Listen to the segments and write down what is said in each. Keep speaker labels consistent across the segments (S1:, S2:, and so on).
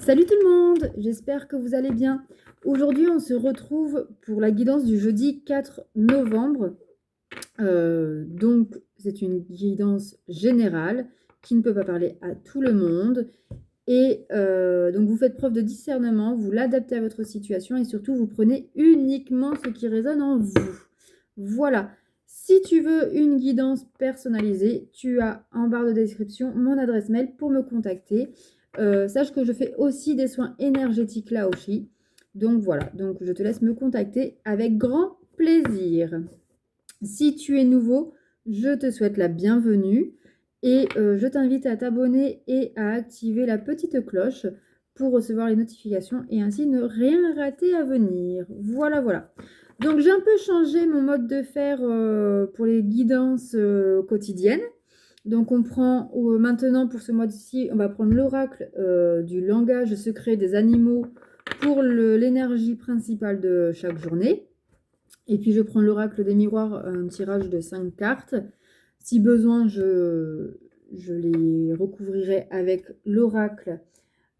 S1: Salut tout le monde, j'espère que vous allez bien. Aujourd'hui, on se retrouve pour la guidance du jeudi 4 novembre. Donc, c'est une guidance générale qui ne peut pas parler à tout le monde. Et donc, vous faites preuve de discernement, vous l'adaptez à votre situation et surtout, vous prenez uniquement ce qui résonne en vous. Voilà. Si tu veux une guidance personnalisée, tu as en barre de description mon adresse mail pour me contacter. Sache que je fais aussi des soins énergétiques là aussi. Donc voilà, donc je te laisse me contacter avec grand plaisir. Si tu es nouveau, je te souhaite la bienvenue et je t'invite à t'abonner et à activer la petite cloche pour recevoir les notifications et ainsi ne rien rater à venir. Voilà, voilà. Donc j'ai un peu changé mon mode de faire pour les guidances quotidiennes. Donc on prend maintenant pour ce mois-ci, on va prendre l'oracle du langage secret des animaux pour l'énergie principale de chaque journée. Et puis je prends l'oracle des miroirs, un tirage de 5 cartes. Si besoin, je les recouvrirai avec l'oracle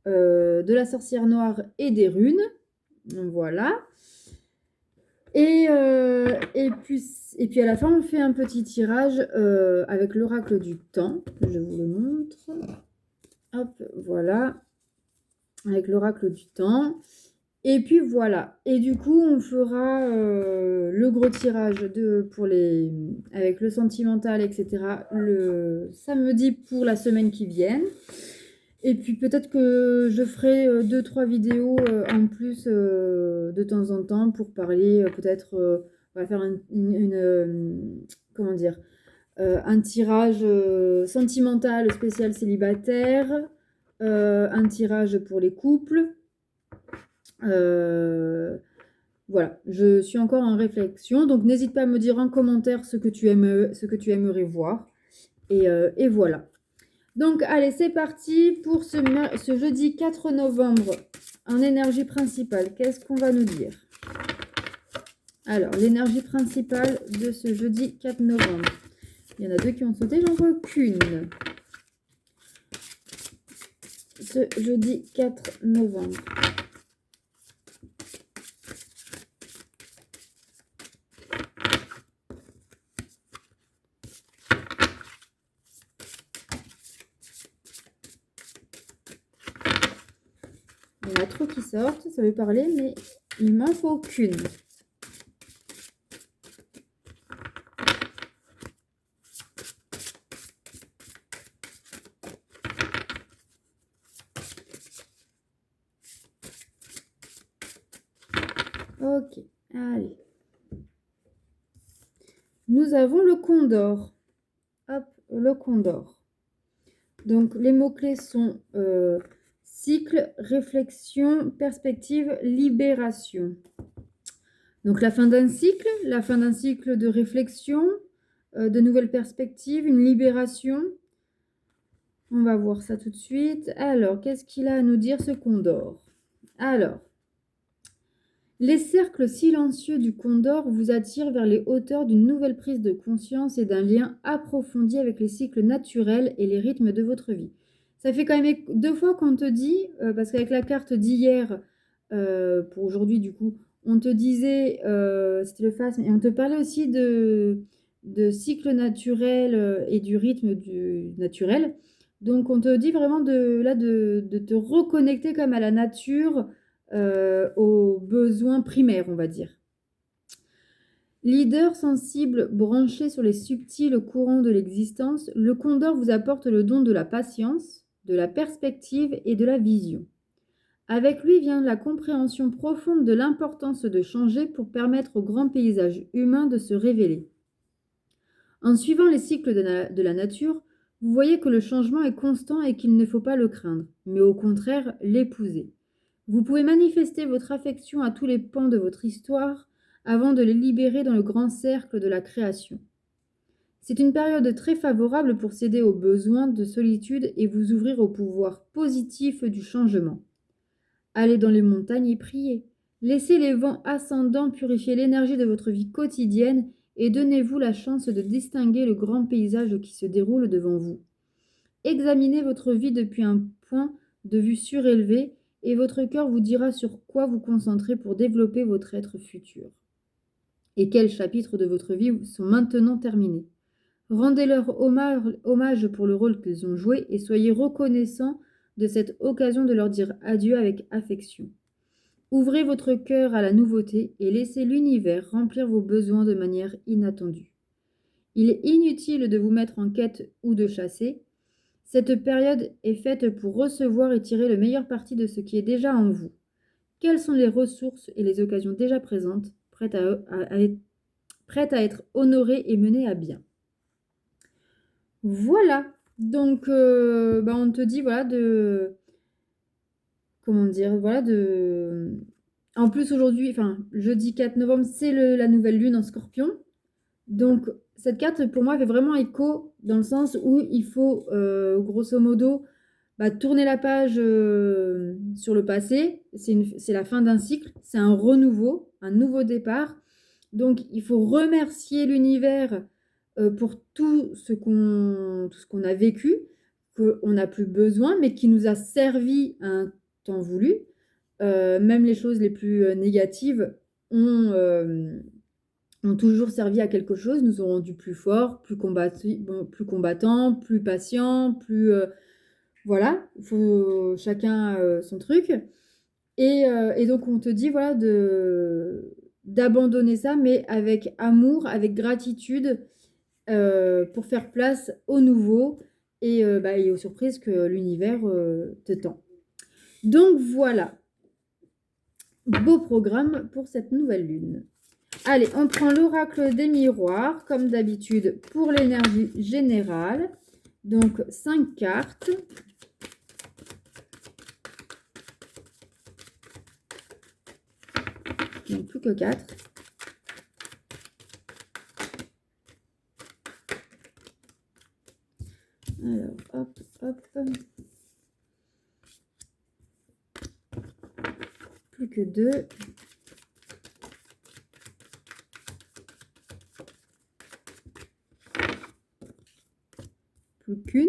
S1: de la sorcière noire et des runes. Voilà. Et puis à la fin, on fait un petit tirage avec l'oracle du temps. Je vous le montre. Hop, voilà. Avec l'oracle du temps. Et puis voilà. Et du coup, on fera le gros tirage avec le sentimental, etc. le samedi pour la semaine qui vient. Et puis peut-être que je ferai 2-3 vidéos en plus de temps en temps pour parler peut-être, on va faire comment dire, un tirage sentimental spécial célibataire, un tirage pour les couples. Voilà, je suis encore en réflexion, donc n'hésite pas à me dire en commentaire ce que tu aimerais voir. Et voilà. Donc, allez, c'est parti pour ce jeudi 4 novembre en énergie principale. Qu'est-ce qu'on va nous dire? Alors, l'énergie principale de ce jeudi 4 novembre. Il y en a deux qui ont sauté, j'en vois qu'une. Ce jeudi 4 novembre. Il y en a trop qui sortent, ça veut parler, mais il m'en faut qu'une. Ok, allez. Nous avons le condor. Hop, le condor. Donc, les mots-clés sont cycle, réflexion, perspective, libération. Donc, la fin d'un cycle de réflexion, de nouvelles perspectives, une libération. On va voir ça tout de suite. Alors, qu'est-ce qu'il a à nous dire, ce condor? Alors, les cercles silencieux du condor vous attirent vers les hauteurs d'une nouvelle prise de conscience et d'un lien approfondi avec les cycles naturels et les rythmes de votre vie. Ça fait quand même 2 fois qu'on te dit, parce qu'avec la carte d'hier, pour aujourd'hui du coup, on te disait, c'était le phasme, et on te parlait aussi de cycle naturel et du rythme du naturel. Donc on te dit vraiment de te reconnecter comme à la nature, aux besoins primaires, on va dire. Leader sensible branché sur les subtils courants de l'existence, le condor vous apporte le don de la patience, de la perspective et de la vision. Avec lui vient la compréhension profonde de l'importance de changer pour permettre au grand paysage humain de se révéler. En suivant les cycles de la nature, vous voyez que le changement est constant et qu'il ne faut pas le craindre, mais au contraire l'épouser. Vous pouvez manifester votre affection à tous les pans de votre histoire avant de les libérer dans le grand cercle de la création. C'est une période très favorable pour céder aux besoins de solitude et vous ouvrir au pouvoir positif du changement. Allez dans les montagnes et priez. Laissez les vents ascendants purifier l'énergie de votre vie quotidienne et donnez-vous la chance de distinguer le grand paysage qui se déroule devant vous. Examinez votre vie depuis un point de vue surélevé et votre cœur vous dira sur quoi vous concentrer pour développer votre être futur. Et quels chapitres de votre vie sont maintenant terminés. Rendez-leur hommage pour le rôle qu'ils ont joué et soyez reconnaissants de cette occasion de leur dire adieu avec affection. Ouvrez votre cœur à la nouveauté et laissez l'univers remplir vos besoins de manière inattendue. Il est inutile de vous mettre en quête ou de chasser. Cette période est faite pour recevoir et tirer le meilleur parti de ce qui est déjà en vous. Quelles sont les ressources et les occasions déjà présentes, prêtes à être honorées et menées à bien? Voilà, donc on te dit voilà comment dire? Voilà en plus aujourd'hui, enfin jeudi 4 novembre, c'est la nouvelle lune en Scorpion. Donc cette carte pour moi fait vraiment écho dans le sens où il faut grosso modo, tourner la page, sur le passé. C'est la fin d'un cycle, c'est un renouveau, un nouveau départ. Donc il faut remercier l'univers, pour tout ce qu'on a vécu, qu'on n'a plus besoin, mais qui nous a servi à un temps voulu. Même les choses les plus, négatives ont, ont toujours servi à quelque chose, nous ont rendus plus forts, plus combattants, plus patients, plus, voilà, il faut chacun, son truc et donc on te dit voilà d'abandonner ça, mais avec amour, avec gratitude, pour faire place au nouveau et aux surprises que l'univers, te tend. Donc voilà, beau programme pour cette nouvelle lune. Allez, on prend l'oracle des miroirs, comme d'habitude, pour l'énergie générale. Donc 5 cartes. Donc plus que 4. Alors, hop, hop. Plus que 2. Plus qu'une.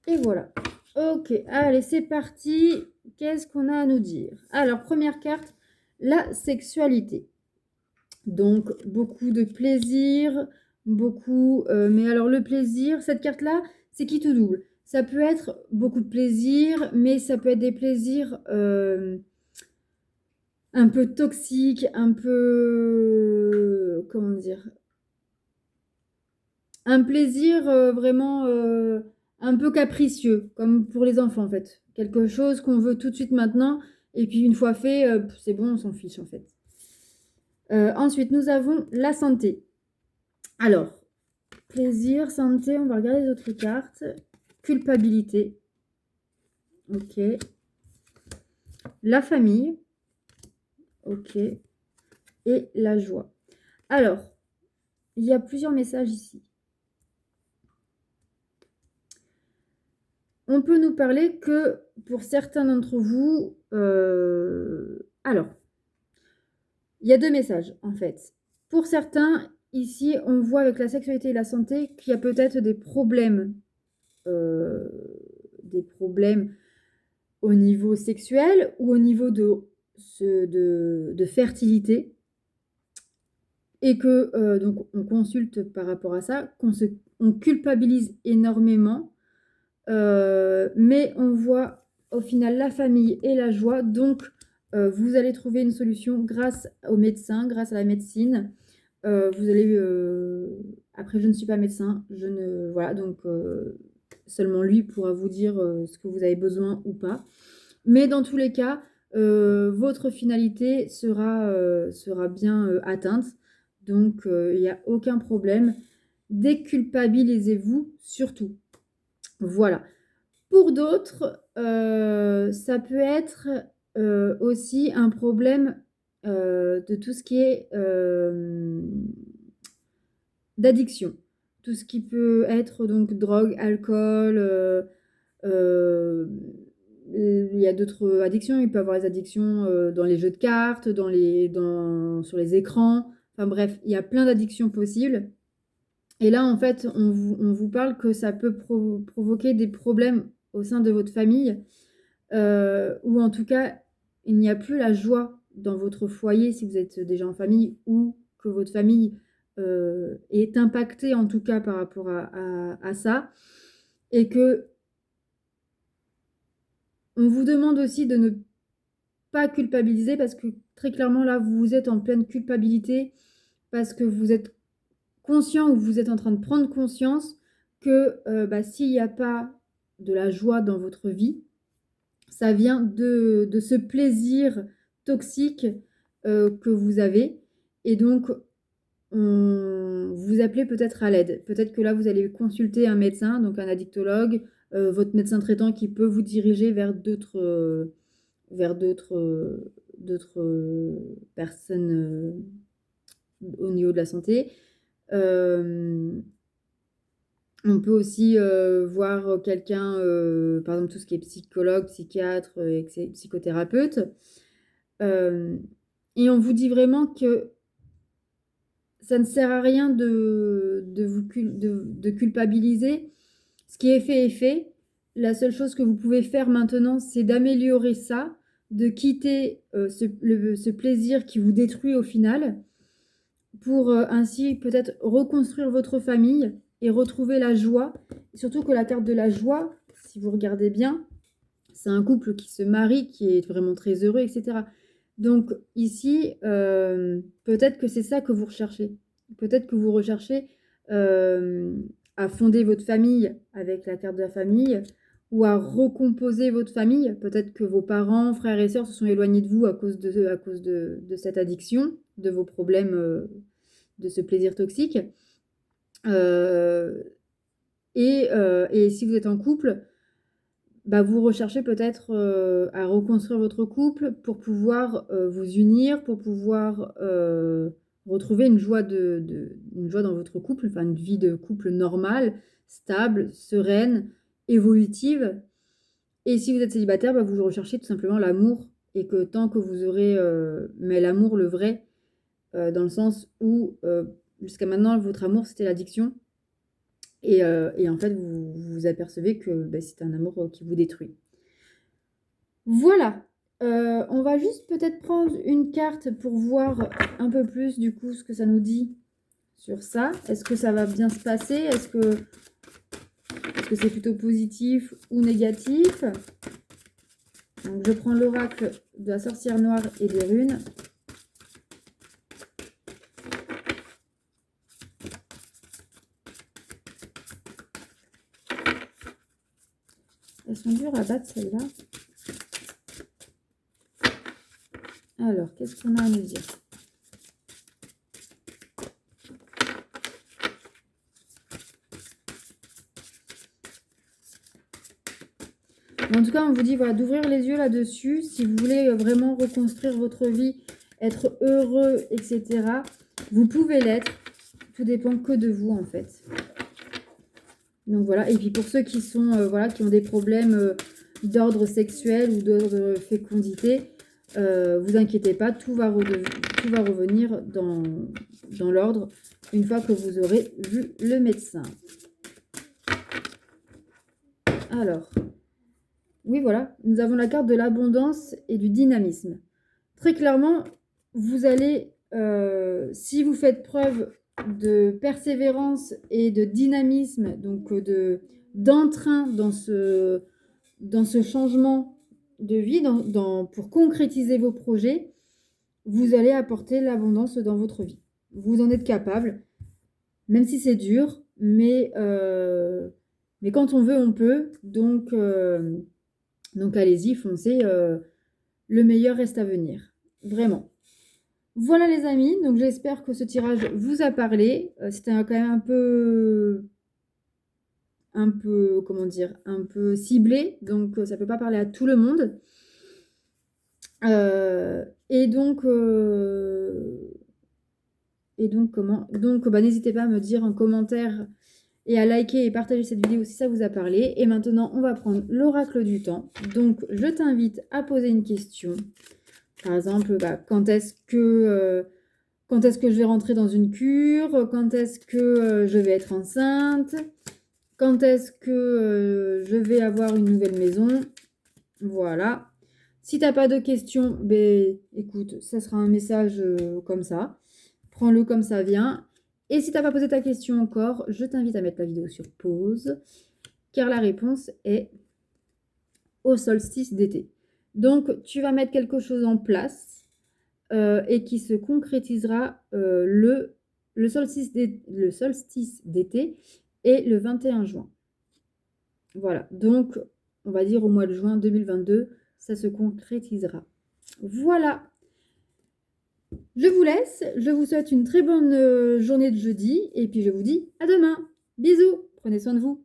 S1: Et voilà. Ok, allez, c'est parti. Qu'est-ce qu'on a à nous dire? Alors, première carte, la sexualité. Donc, beaucoup de plaisir, beaucoup... mais alors, le plaisir, cette carte-là, c'est qui tout double. Ça peut être beaucoup de plaisir, mais ça peut être des plaisirs un peu toxiques, un peu... comment dire? Un plaisir vraiment un peu capricieux, comme pour les enfants en fait. Quelque chose qu'on veut tout de suite maintenant, et puis une fois fait, c'est bon, on s'en fiche en fait. Ensuite, nous avons la santé. Alors, plaisir, santé, on va regarder les autres cartes. Culpabilité. Ok. La famille. Ok. Et la joie. Alors, il y a plusieurs messages ici. On peut nous parler que pour certains d'entre vous, alors, il y a 2 messages en fait. Pour certains, ici, on voit avec la sexualité et la santé qu'il y a peut-être des problèmes au niveau sexuel ou au niveau de fertilité et que donc on consulte par rapport à ça, on culpabilise énormément. Mais on voit au final la famille et la joie. Donc, vous allez trouver une solution grâce au médecin, grâce à la médecine. Vous allez... Après, je ne suis pas médecin. Voilà, donc seulement lui pourra vous dire ce que vous avez besoin ou pas. Mais dans tous les cas, votre finalité sera bien atteinte. Donc, il n'y a aucun problème. Déculpabilisez-vous surtout. Voilà. Pour d'autres, ça peut être aussi un problème de tout ce qui est d'addiction. Tout ce qui peut être donc drogue, alcool. Il y a d'autres addictions. Il peut y avoir les addictions dans les jeux de cartes, sur les écrans. Enfin bref, il y a plein d'addictions possibles. Et là, en fait, on vous parle que ça peut provoquer des problèmes au sein de votre famille, ou en tout cas, il n'y a plus la joie dans votre foyer si vous êtes déjà en famille ou que votre famille est impactée en tout cas par rapport à ça. Et que on vous demande aussi de ne pas culpabiliser parce que très clairement là, vous êtes en pleine culpabilité parce que vous êtes conscient ou vous êtes en train de prendre conscience que bah, s'il n'y a pas de la joie dans votre vie, ça vient de ce plaisir toxique que vous avez. Et donc, vous appelez peut-être à l'aide. Peut-être que là, vous allez consulter un médecin, donc un addictologue, votre médecin traitant qui peut vous diriger vers d'autres personnes au niveau de la santé. On peut aussi voir quelqu'un, par exemple tout ce qui est psychologue, psychiatre, psychothérapeute. Et on vous dit vraiment que ça ne sert à rien de culpabiliser. Ce qui est fait est fait. La seule chose que vous pouvez faire maintenant, c'est d'améliorer ça, de quitter ce plaisir qui vous détruit au final, pour ainsi peut-être reconstruire votre famille et retrouver la joie. Surtout que la carte de la joie, si vous regardez bien, c'est un couple qui se marie, qui est vraiment très heureux, etc. Donc ici, peut-être que c'est ça que vous recherchez. Peut-être que vous recherchez à fonder votre famille avec la carte de la famille ou à recomposer votre famille. Peut-être que vos parents, frères et sœurs se sont éloignés de vous à cause de cette addiction, de vos problèmes, de ce plaisir toxique. Et si vous êtes en couple, bah, vous recherchez peut-être à reconstruire votre couple pour pouvoir vous unir, pour pouvoir retrouver une joie, une joie dans votre couple, enfin une vie de couple normale, stable, sereine, évolutive. Et si vous êtes célibataire, bah, vous recherchez tout simplement l'amour et que tant que vous aurez, mais l'amour le vrai, dans le sens où jusqu'à maintenant votre amour c'était l'addiction et en fait vous vous apercevez que bah, c'est un amour qui vous détruit. Voilà, on va juste peut-être prendre une carte pour voir un peu plus du coup ce que ça nous dit sur ça. Est-ce que ça va bien se passer? Est-ce que c'est plutôt positif ou négatif? Donc je prends l'oracle de la sorcière noire et des runes. Elles sont dures à battre celles-là. Alors, qu'est-ce qu'on a à nous dire? En tout cas, on vous dit voilà, d'ouvrir les yeux là-dessus. Si vous voulez vraiment reconstruire votre vie, être heureux, etc., vous pouvez l'être. Tout dépend que de vous, en fait. Donc voilà. Et puis pour ceux qui sont voilà, qui ont des problèmes d'ordre sexuel ou d'ordre fécondité, vous inquiétez pas, tout va revenir dans l'ordre une fois que vous aurez vu le médecin. Alors, oui, voilà, nous avons la carte de l'abondance et du dynamisme. Très clairement, vous allez, si vous faites preuve de persévérance et de dynamisme, donc d'entrain dans ce changement de vie, pour concrétiser vos projets, vous allez apporter l'abondance dans votre vie. Vous en êtes capable, même si c'est dur, mais quand on veut, on peut. Donc allez-y, foncez. Le meilleur reste à venir. Vraiment. Voilà les amis, donc j'espère que ce tirage vous a parlé. C'était quand même comment dire, un peu ciblé, donc ça ne peut pas parler à tout le monde. N'hésitez pas à me dire en commentaire et à liker et partager cette vidéo si ça vous a parlé. Et maintenant, on va prendre l'oracle du temps. Donc, je t'invite à poser une question. Par exemple, quand est-ce que Quand est-ce que je vais rentrer dans une cure? Quand est-ce que je vais être enceinte? Quand est-ce que je vais avoir une nouvelle maison? Voilà. Si tu n'as pas de questions, ben, écoute, ça sera un message comme ça. Prends-le comme ça vient. Et si tu n'as pas posé ta question encore, je t'invite à mettre la vidéo sur pause, car la réponse est au solstice d'été. Donc, tu vas mettre quelque chose en place et qui se concrétisera le solstice d'été et le 21 juin. Voilà, donc on va dire au mois de juin 2022, ça se concrétisera. Voilà, je vous laisse, je vous souhaite une très bonne journée de jeudi et puis je vous dis à demain. Bisous, prenez soin de vous.